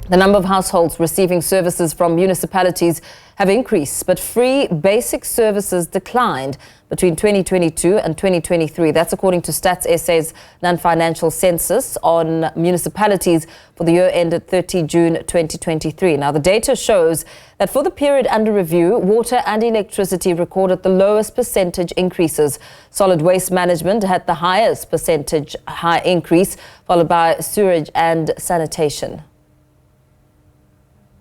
The number of households receiving services from municipalities have increased, but free basic services declined between 2022 and 2023. That's according to Stats SA's non-financial census on municipalities for the year ended 30 June 2023. Now, the data shows that for the period under review, water and electricity recorded the lowest percentage increases. Solid waste management had the highest percentage high increase, followed by sewerage and sanitation.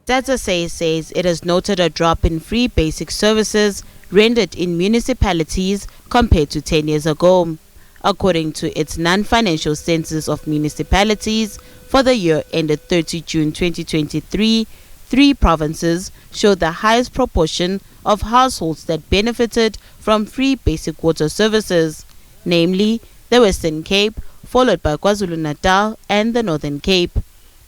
SABC says it has noted a drop in free basic services rendered in municipalities compared to 10 years ago. According to its non-financial census of municipalities for the year ended 30 June 2023, 3 provinces showed the highest proportion of households that benefited from free basic water services, namely the Western Cape, followed by KwaZulu-Natal and the Northern Cape.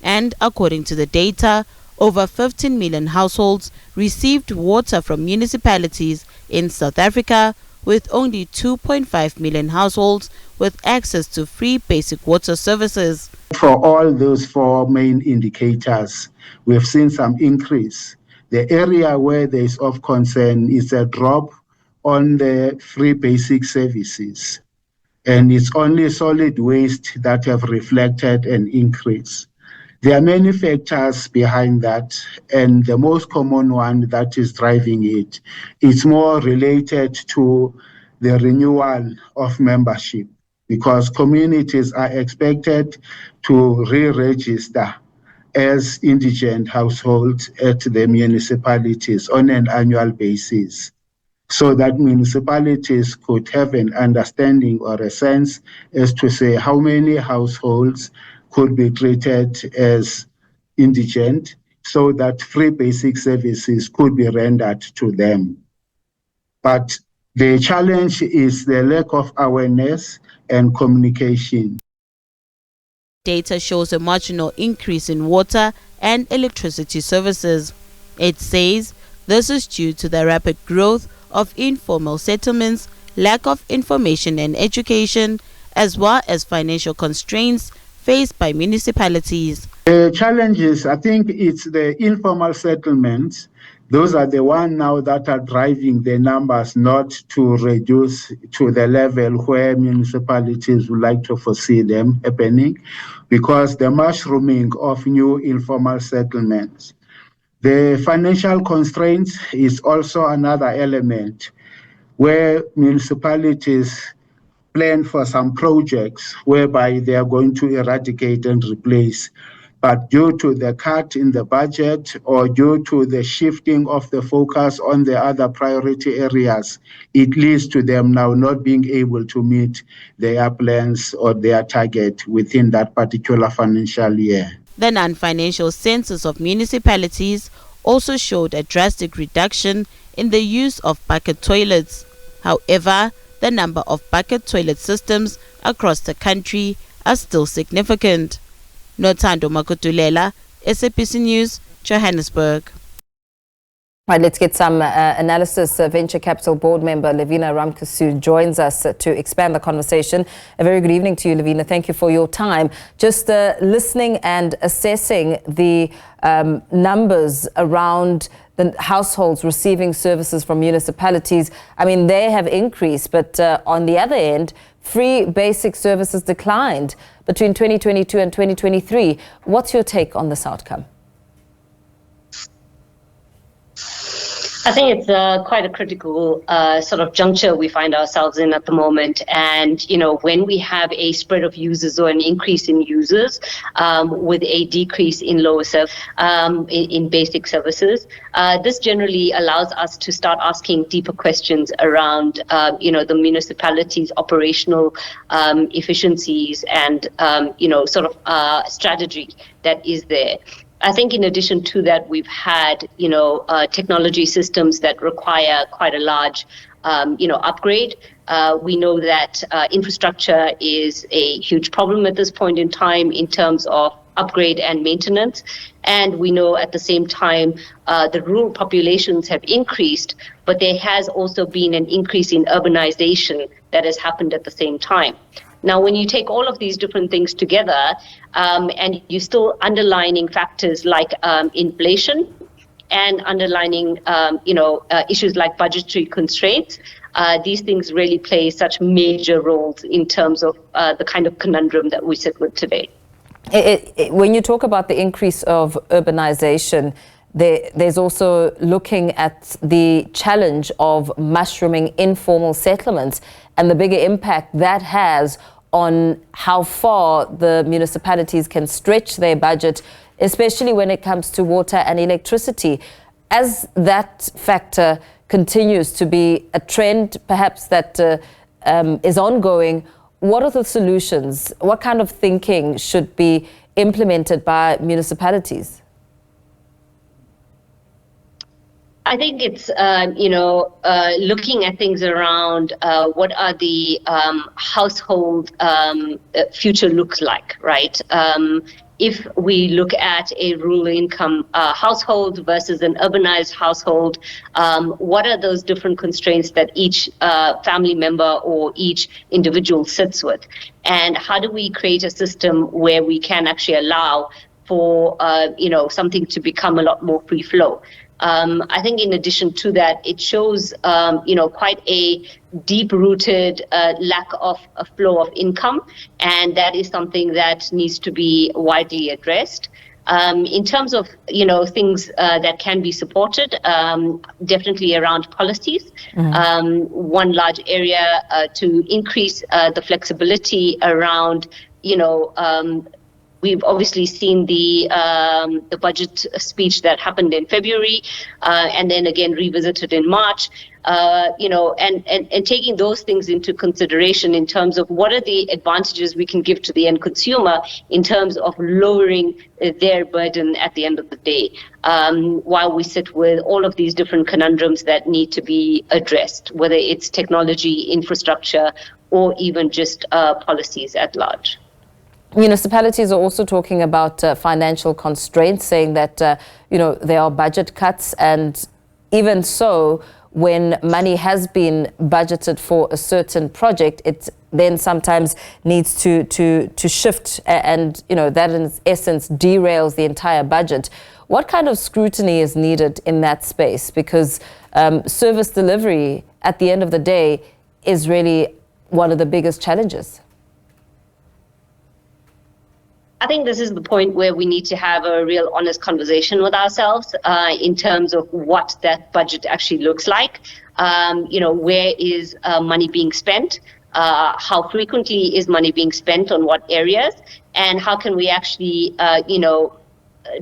And according to the data, over 15 million households received water from municipalities in South Africa, with only 2.5 million households with access to free basic water services. For all those 4 main indicators, we have seen some increase. The area where there is of concern is a drop on the free basic services, and it's only solid waste that have reflected an increase. There are many factors behind that, and the most common one that is driving it is more related to the renewal of membership, because communities are expected to re-register as indigent households at the municipalities on an annual basis, so that municipalities could have an understanding or a sense as to say how many households could be treated as indigent, so that free basic services could be rendered to them. But the challenge is the lack of awareness and communication. Data shows a marginal increase in water and electricity services. It says this is due to the rapid growth of informal settlements, lack of information and education, as well as financial constraints faced by municipalities. The challenges, I think it's the informal settlements. Those are the ones now that are driving the numbers not to reduce to the level where municipalities would like to foresee them happening, because the mushrooming of new informal settlements. The financial constraints is also another element where municipalities plan for some projects whereby they are going to eradicate and replace. But due to the cut in the budget or due to the shifting of the focus on the other priority areas, it leads to them now not being able to meet their plans or their target within that particular financial year. The non-financial census of municipalities also showed a drastic reduction in the use of bucket toilets. However, the number of bucket toilet systems across the country are still significant. Nothando Makutulela, SABC News, Johannesburg. Right, let's get some analysis. Venture Capital Board member Lavina Ramkissoon joins us to expand the conversation. A very good evening to you, Lavina. Thank you for your time. Just listening and assessing the numbers around the households receiving services from municipalities. I mean, they have increased, but on the other end, free basic services declined between 2022 and 2023. What's your take on this outcome? I think it's quite a critical sort of juncture we find ourselves in at the moment. And, you know, when we have a spread of users or an increase in users with a decrease in in basic services, this generally allows us to start asking deeper questions around, you know, the municipality's operational efficiencies and, you know, sort of strategy that is there. I think in addition to that, we've had, you know, technology systems that require quite a large, you know, upgrade. We know that infrastructure is a huge problem at this point in time in terms of upgrade and maintenance. And we know at the same time, the rural populations have increased, but there has also been an increase in urbanization that has happened at the same time. Now, when you take all of these different things together, and you still underlining factors like inflation and underlining, issues like budgetary constraints, these things really play such major roles in terms of the kind of conundrum that we sit with today. When you talk about the increase of urbanization, there's also looking at the challenge of mushrooming informal settlements and the bigger impact that has on how far the municipalities can stretch their budget, especially when it comes to water and electricity. As that factor continues to be a trend, perhaps that is ongoing, what are the solutions? What kind of thinking should be implemented by municipalities? I think it's, looking at things around what are the household future looks like, right? If we look at a rural income household versus an urbanized household, what are those different constraints that each family member or each individual sits with? And how do we create a system where we can actually allow for, something to become a lot more free flow? I think in addition to that, it shows, quite a deep-rooted lack of a flow of income, and that is something that needs to be widely addressed. In terms of, things that can be supported, definitely around policies. One large area to increase the flexibility around, we've obviously seen the budget speech that happened in February, and then again revisited in March. And taking those things into consideration in terms of what are the advantages we can give to the end consumer in terms of lowering their burden at the end of the day, while we sit with all of these different conundrums that need to be addressed, whether it's technology, infrastructure, or even just policies at large. Municipalities are also talking about financial constraints, saying that, there are budget cuts, and even so, when money has been budgeted for a certain project, it then sometimes needs to shift, and, that in essence derails the entire budget. What kind of scrutiny is needed in that space? Because service delivery, at the end of the day, is really one of the biggest challenges. I think this is the point where we need to have a real honest conversation with ourselves in terms of what that budget actually looks like. Where is money being spent? How frequently is money being spent on what areas? And how can we actually,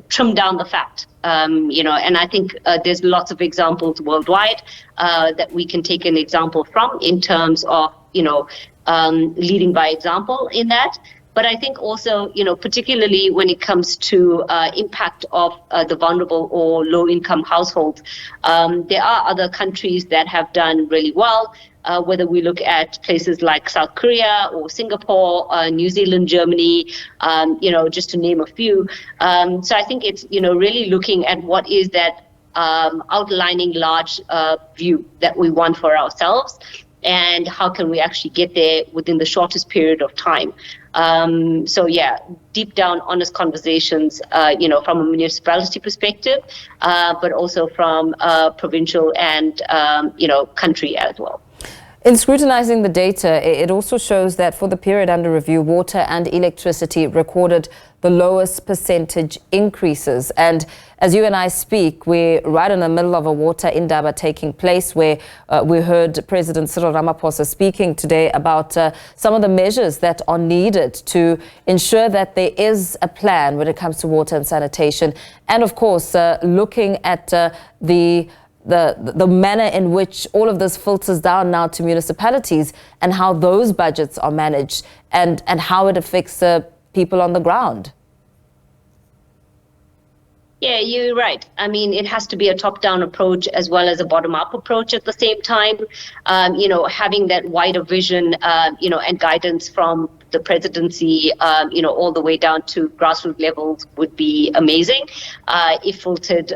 trim down the fat? And I think there's lots of examples worldwide that we can take an example from in terms of, leading by example in that. But I think also, particularly when it comes to impact of the vulnerable or low-income households, there are other countries that have done really well, whether we look at places like South Korea or Singapore, New Zealand, Germany, just to name a few. So I think it's, really looking at what is that outlining large view that we want for ourselves, and how can we actually get there within the shortest period of time. Deep down, honest conversations, from a municipality perspective, but also from provincial and, country as well. In scrutinizing the data, it also shows that for the period under review, water and electricity recorded the lowest percentage increases. And as you and I speak, we're right in the middle of a water indaba taking place, where we heard President Cyril Ramaphosa speaking today about some of the measures that are needed to ensure that there is a plan when it comes to water and sanitation. And of course, looking at the manner in which all of this filters down now to municipalities, and how those budgets are managed, and how it affects people on the ground. Yeah, you're right. I mean, it has to be a top-down approach as well as a bottom-up approach at the same time. Having that wider vision, and guidance from the presidency, all the way down to grassroots levels would be amazing if filtered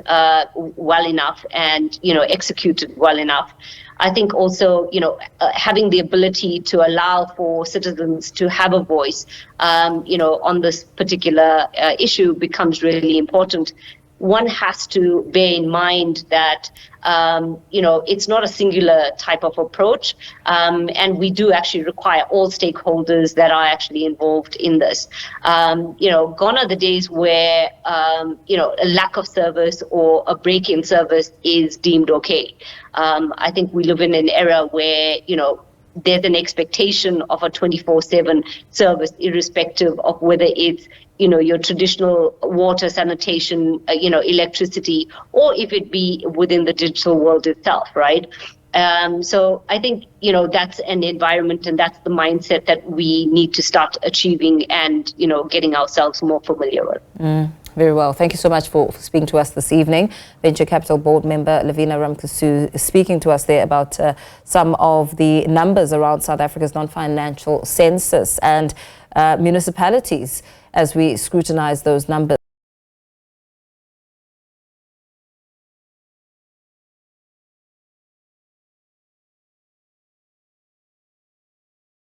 well enough and, executed well enough. I think also, having the ability to allow for citizens to have a voice, on this particular issue becomes really important. One has to bear in mind that, it's not a singular type of approach, and we do actually require all stakeholders that are actually involved in this. Gone are the days where, a lack of service or a break in service is deemed okay. I think we live in an era where, there's an expectation of a 24/7 service, irrespective of whether it's, your traditional water, sanitation, electricity, or if it be within the digital world itself, right? So I think, that's an environment and that's the mindset that we need to start achieving and, getting ourselves more familiar with. Very well. Thank you so much for speaking to us this evening. Venture Capital Board member Lavina Ramkissoon speaking to us there about some of the numbers around South Africa's non-financial census and municipalities as we scrutinize those numbers.